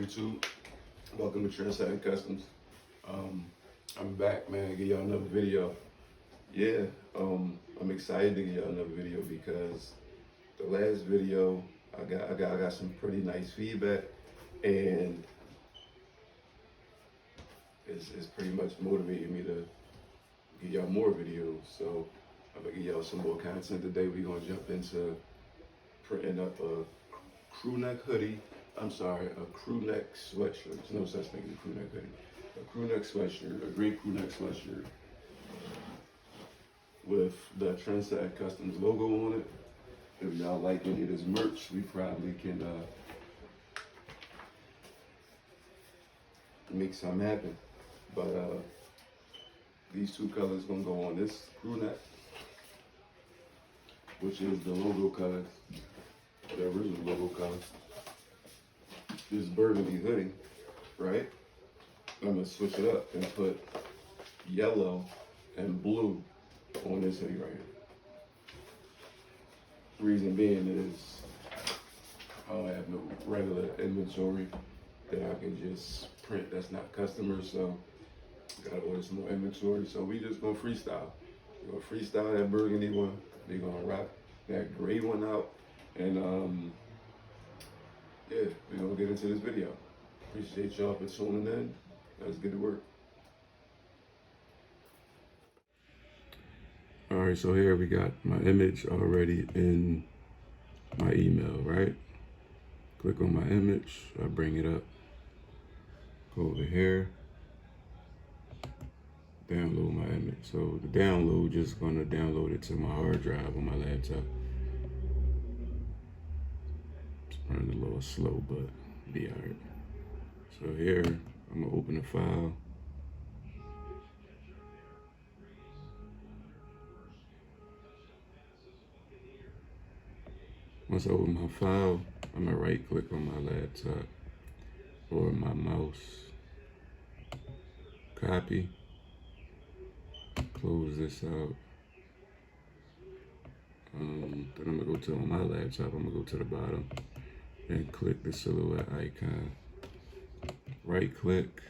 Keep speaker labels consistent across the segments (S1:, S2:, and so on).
S1: YouTube? Welcome to Trendsetting Customs. I'm back, man. Give y'all another video. Yeah, I'm excited to give y'all another video because the last video I got some pretty nice feedback, and it's pretty much motivated me to give y'all more videos. So I'm gonna give y'all some more content today. We're gonna jump into printing up a crew neck hoodie. I'm sorry, a crew neck sweatshirt. There's no such thing as a crew neck hoodie. A crew neck sweatshirt, a great crew neck sweatshirt with the Trendsetting Customs logo on it. If y'all like any of this merch, we probably can make something happen. But these two colors gonna go on this crew neck, which is the logo color, the original logo color. This burgundy hoodie, right? I'm gonna switch it up and put yellow and blue on this hoodie right here. Reason being is I don't have no regular inventory that I can just print that's not customers, so gotta order some more inventory. So we just gonna freestyle. We're gonna freestyle that burgundy one. We're gonna rock that gray one out, and yeah, we're gonna get into this video. Appreciate y'all for tuning in. Let's get to work. All right, so here we got my image already in my email, right? Click on my image, I bring it up, go over here, download my image. So the download, just gonna download it to my hard drive on my laptop. It's running a little slow, but be all right. So here, I'm gonna open the file. Once I open my file, I'm gonna right click on my laptop or my mouse, copy, close this out. Then I'm gonna go to on my laptop, I'm gonna go to the bottom and click the silhouette icon. Right click,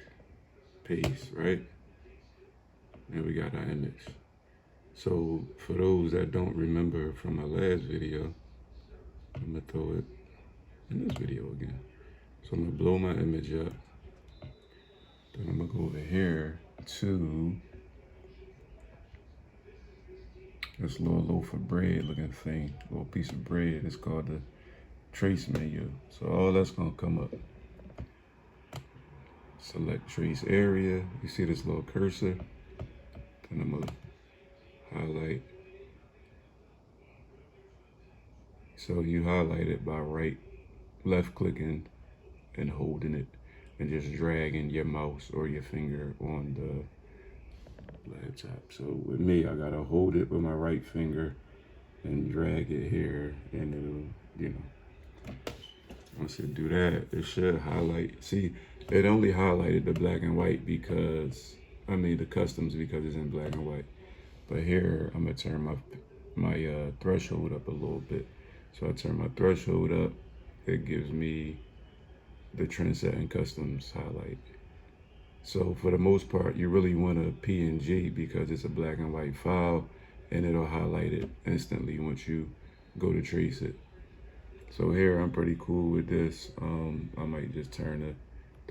S1: paste, right? And we got our image. So for those that don't remember from my last video, I'm gonna throw it in this video again. So I'm gonna blow my image up. Then I'm gonna go over here to this little loaf of bread looking thing, little piece of bread. It's called the trace menu. So all that's gonna come up. Select trace area. You see this little cursor? Then I'm gonna highlight. So you highlight it by left clicking and holding it and just dragging your mouse or your finger on the laptop. So with me, I gotta hold it with my right finger and drag it here, and it'll, once it do that, it should highlight. See, it only highlighted the black and white because, the customs, because it's in black and white. But here, I'm gonna turn my threshold up a little bit. So I turn my threshold up, it gives me the Trendsetting Customs highlight. So for the most part, you really want a PNG because it's a black and white file, and it'll highlight it instantly once you go to trace it. So here, I'm pretty cool with this. I might just turn the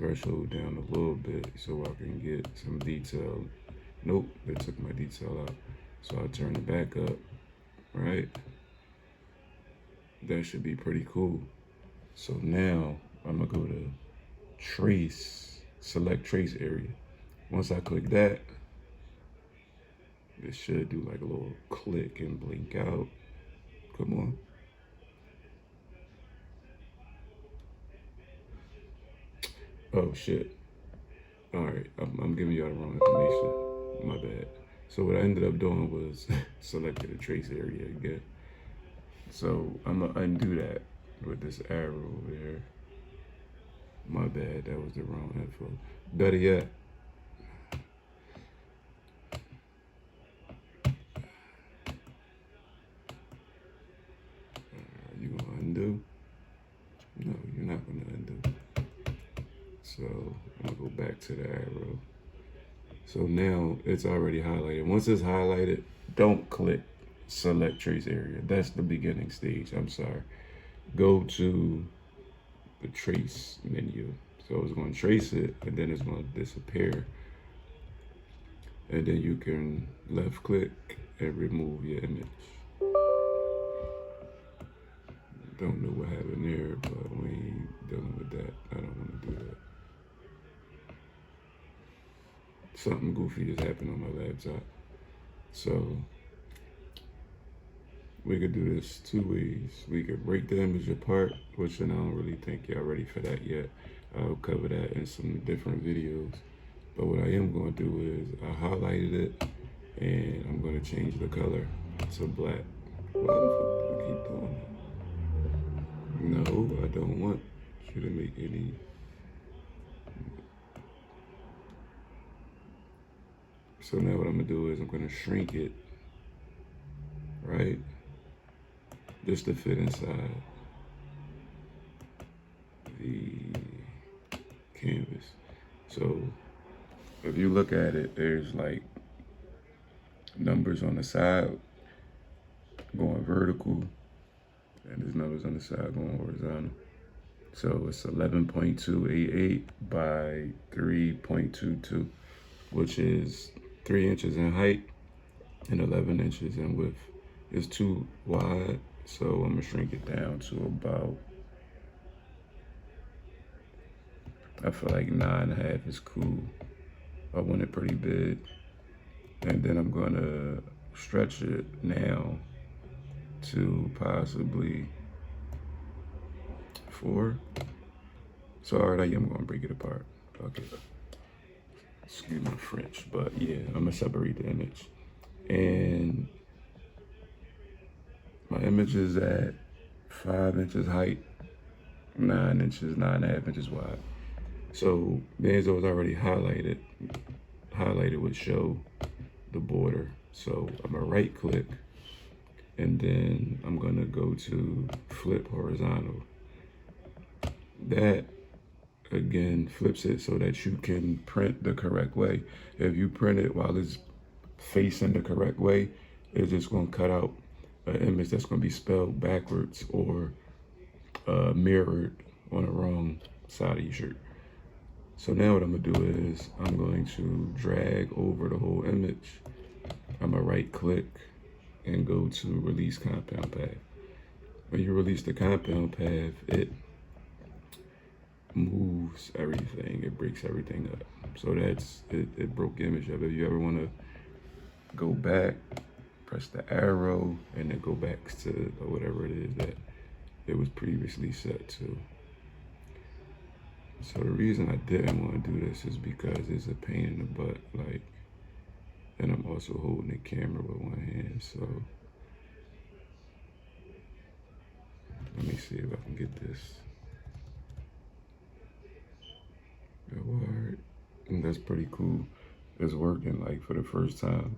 S1: threshold down a little bit so I can get some detail. Nope, they took my detail out. So I turn it back up, right? That should be pretty cool. So now I'm gonna go to trace, select trace area. Once I click that, it should do like a little click and blink out. Come on. Oh shit. All right, I'm giving y'all the wrong information. My bad. So what I ended up doing was selected a trace area again. So I'm gonna undo that with this arrow over there. My bad, that was the wrong info. Better yet, you gonna undo? No, you're not gonna undo. back to the arrow. So now it's already highlighted. Once it's highlighted, don't click select trace area. That's the beginning stage. I'm sorry. Go to the trace menu. So it's going to trace it, and then it's going to disappear. And then you can left click and remove your image. Don't know what happened there, but we ain't dealing with that. I don't want to do that. Something goofy just happened on my laptop. So we could do this two ways. We could break the image apart, which I don't really think y'all ready for that yet. I'll cover that in some different videos. But what I am going to do is I highlighted it and I'm going to change the color to black. Why the fuck do I keep doing that? No, I don't want you to make any. So now what I'm gonna do is I'm gonna shrink it, right? Just to fit inside the canvas. So if you look at it, there's like numbers on the side going vertical, and there's numbers on the side going horizontal. So it's 11.288 by 3.22, which is 3 inches in height and 11 inches in width. It's too wide, so I'm gonna shrink it down to about, I feel like 9.5 is cool. I want it pretty big. And then I'm gonna stretch it now to possibly 4. So all right, I'm gonna break it apart. Okay. Excuse my French, but yeah, I'm gonna separate the image. And my image is at 5 inches height, 9 inches, 9.5 inches wide. So being as though it's already highlighted would show the border. So I'm gonna right click and then I'm gonna go to flip horizontal. That again flips it so that you can print the correct way. If you print it while it's facing the correct way, it's just gonna cut out an image that's gonna be spelled backwards or mirrored on the wrong side of your shirt. So now what I'm gonna do is I'm going to drag over the whole image. I'm gonna right click and go to release compound path. When you release the compound path, it moves everything, it breaks everything up. So that's it broke the image up. If you ever want to go back, press the arrow and then go back to whatever it is that it was previously set to. So the reason I didn't want to do this is because it's a pain in the butt, like, and I'm also holding the camera with one hand, so let me see if I can get this. Alright, and that's pretty cool. It's working like for the first time.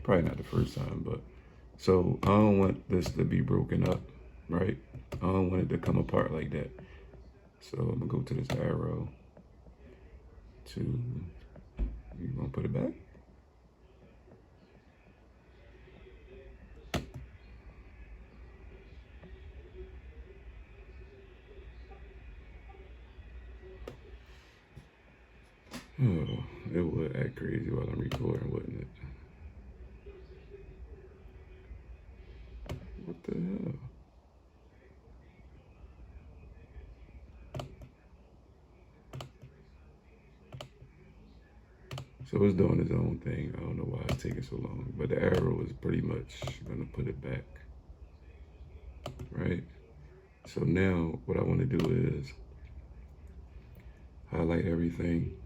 S1: Probably not the first time, but so I don't want this to be broken up, right? I don't want it to come apart like that. So I'm gonna go to this arrow to, you gonna put it back? Oh, it would act crazy while I'm recording, wouldn't it? What the hell? So it's doing its own thing. I don't know why it's taking so long, but the arrow is pretty much gonna put it back, right? So now what I wanna do is highlight everything.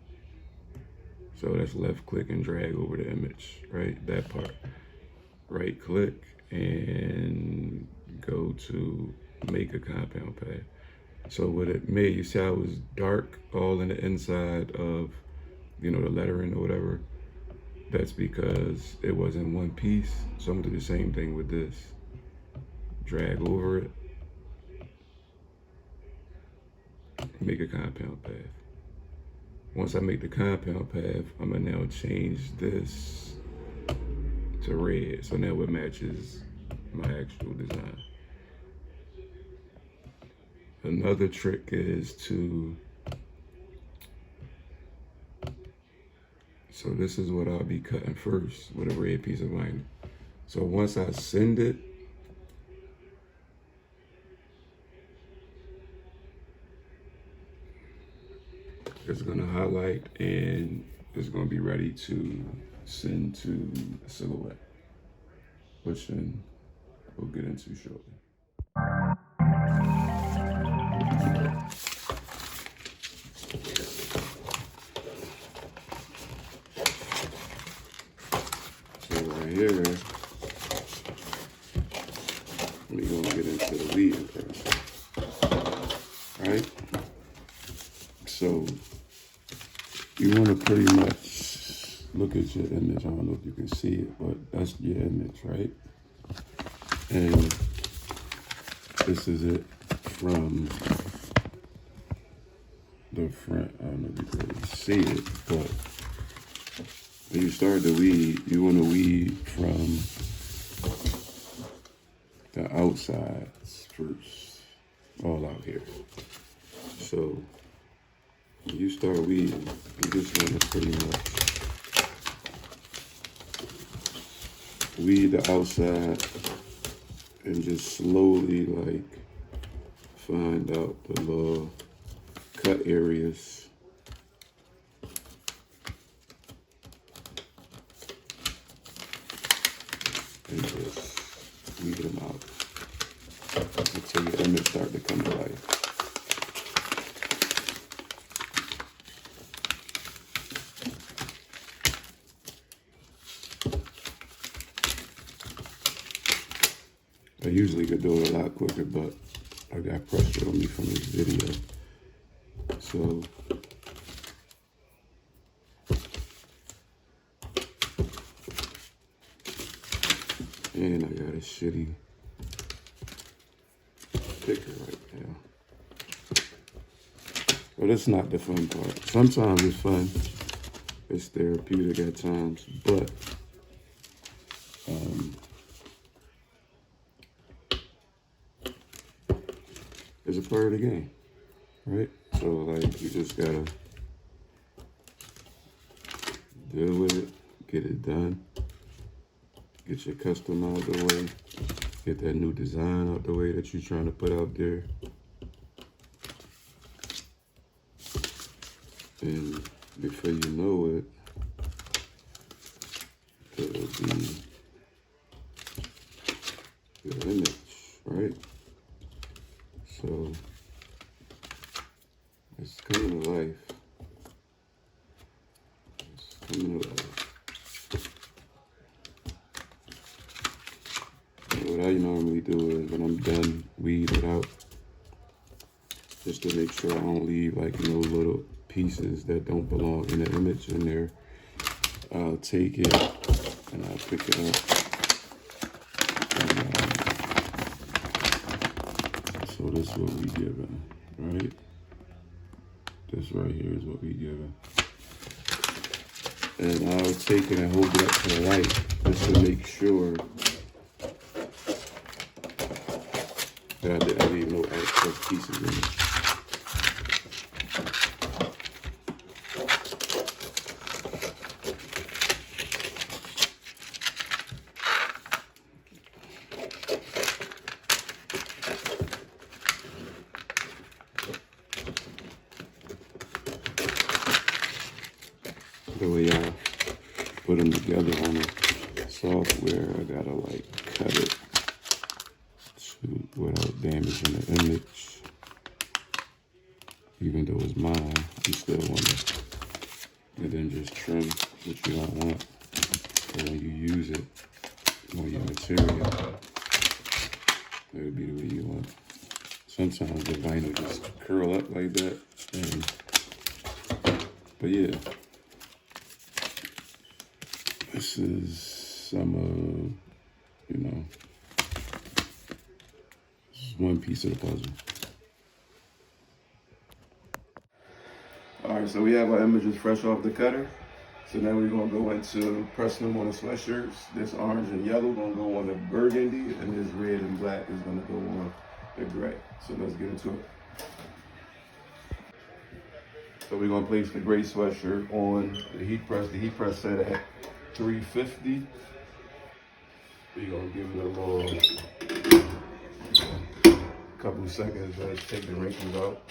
S1: So that's left click and drag over the image, right? That part. Right click and go to make a compound path. So what it made, you see how it was dark all in the inside of, you know, the lettering or whatever? That's because it was in one piece. So I'm gonna do the same thing with this. Drag over it, make a compound path. once I make the compound path, I'm gonna now change this to red. So now it matches my actual design. Another trick is so this is what I'll be cutting first with a red piece of vinyl. So once I send it, it's gonna highlight and it's gonna be ready to send to the silhouette, which then we'll get into shortly. So right here, we're gonna get into the weeding process, right? So you want to pretty much look at your image. I don't know if you can see it, but that's your image, right? And this is it from the front. I don't know if you can really see it, but when you start to weed, you want to weed from the outsides first, all out here. So when you start weeding, you just want to pretty much weed the outside and just slowly like find out the little cut areas. And just weed them out until your image start to come to life. I usually could do it a lot quicker, but I got pressure on me from this video. So and I got a shitty picker right now. But it's not the fun part. Sometimes it's fun. It's therapeutic at times, but it's a part of the game, right? So like you just gotta deal with it, get it done, get your custom out the way, get that new design out the way that you're trying to put out there. And before you know it, it'll be your image, right? So it's coming to life. It's coming to life. And what I normally do is when I'm done weeding it out, just to make sure I don't leave like no little pieces that don't belong in the image in there, I'll take it and I'll pick it up. So this is what we given, right? This right here is what we given. And I'll take it and hold it up to the light just to make sure that I didn't leave no excess pieces in it. The way I put them together on the software, I gotta like cut it without damaging the image. Even though it's mine, you still want to, and then just trim what you don't want. And when you use it on your material, it'll be the way you want. Sometimes the vinyl just curl up like that, but yeah. This is some of, you know, this is one piece of the puzzle. All Alright, so we have our images fresh off the cutter. So now we're gonna go into pressing them on the sweatshirts. This orange and yellow gonna go on the burgundy, and this red and black is gonna go on the gray. So let's get into it. So we're gonna place the gray sweatshirt on the heat press. The heat press set at 350. We're gonna give it a little couple of seconds. Let's take the wrinkles out.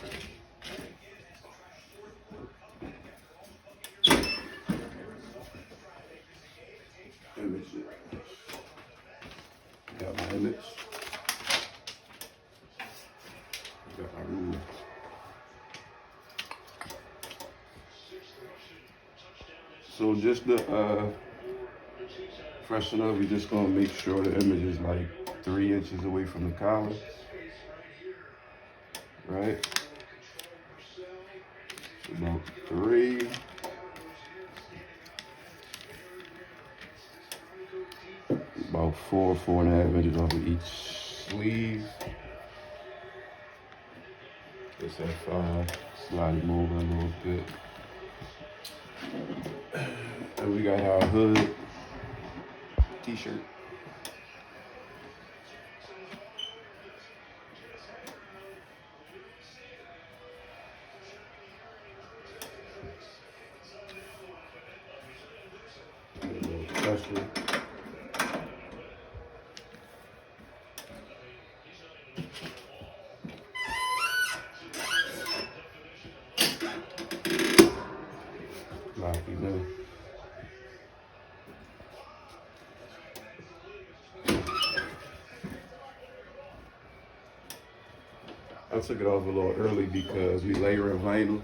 S1: Image it. Got my image. Got my ruler. So just to freshen up, we're just gonna make sure the image is like 3 inches away from the collar. Right? So about 3. About 4.5 inches off of each sleeve. Just at 5. Slide it over a little bit. And we got our hood t-shirt. A little pressure. Lock it in. I took it off a little early because we layer vinyl,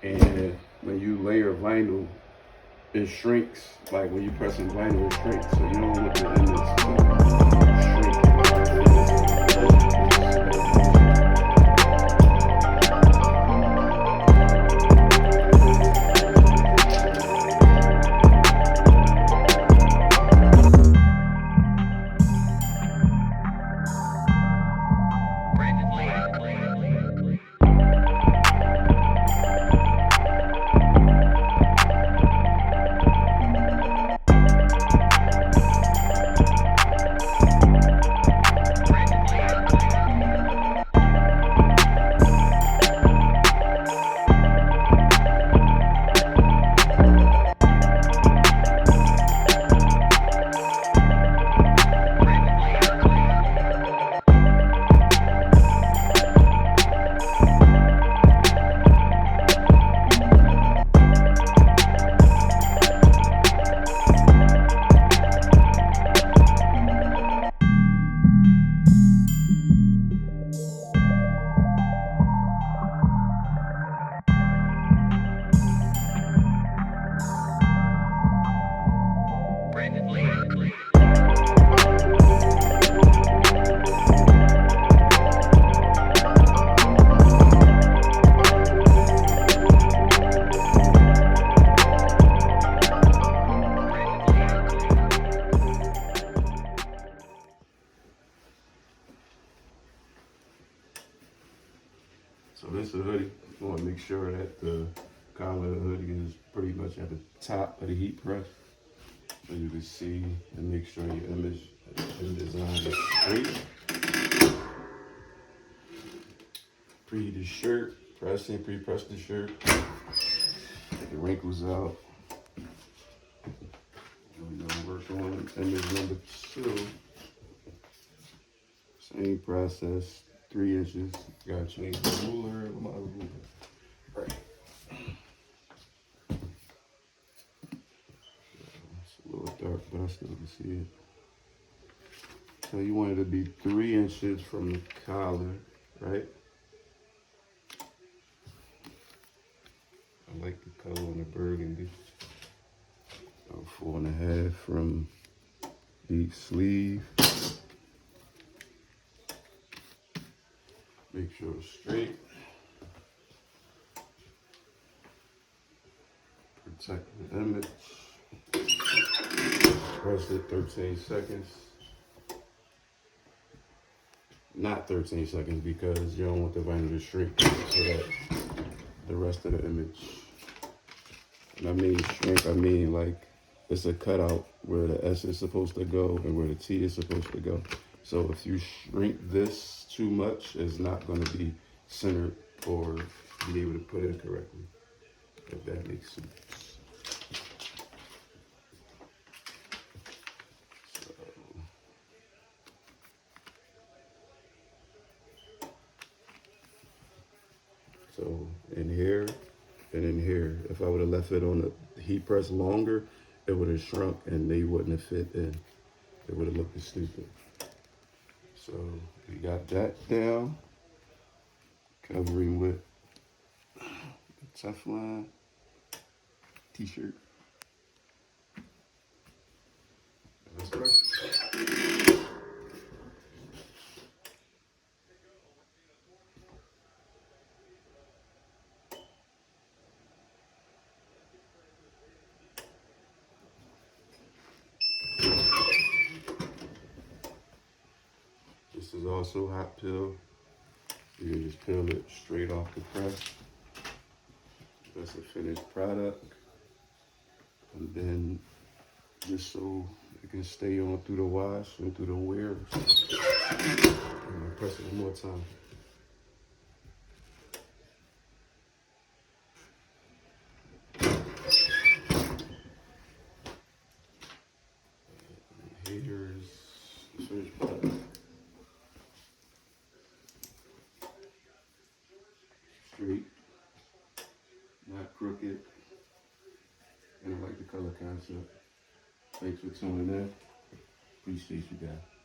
S1: and when you layer vinyl, it shrinks. Like when you press in vinyl, it shrinks. So you don't want the image to shrink. So this is a hoodie. You want to make sure that the collar of the hoodie is pretty much at the top of the heat press, so you can see and make sure your image and design is straight. Pre the shirt, pre-press the shirt. Get the wrinkles out. We're gonna work on image number 2. Same process. 3 inches. Gotta change the ruler. With my ruler. Right. It's a little dark, but I still can see it. So you want it to be 3 inches from the collar, right? I like the color on the burgundy. About 4.5 from each sleeve. Make sure it's straight. Protect the image. Press it 13 seconds. Not 13 seconds because you don't want the vinyl to shrink so that the rest of the image And I mean shrink, I mean like it's a cutout where the S is supposed to go and where the T is supposed to go. So if you shrink this too much, it's not going to be centered or be able to put in correctly, if that makes sense. So in here and in here, if I would have left it on the heat press longer, it would have shrunk and they wouldn't have fit in. It would have looked stupid. So we got that down, covering with the Teflon t-shirt. That's correct. This is also hot peel. You can just peel it straight off the press. That's a finished product. And then just so it can stay on through the wash and through the wear. I'm gonna press it one more time. Here's the finished product. Straight, not crooked, and I like the color concept. Thanks for tuning in. Appreciate you guys.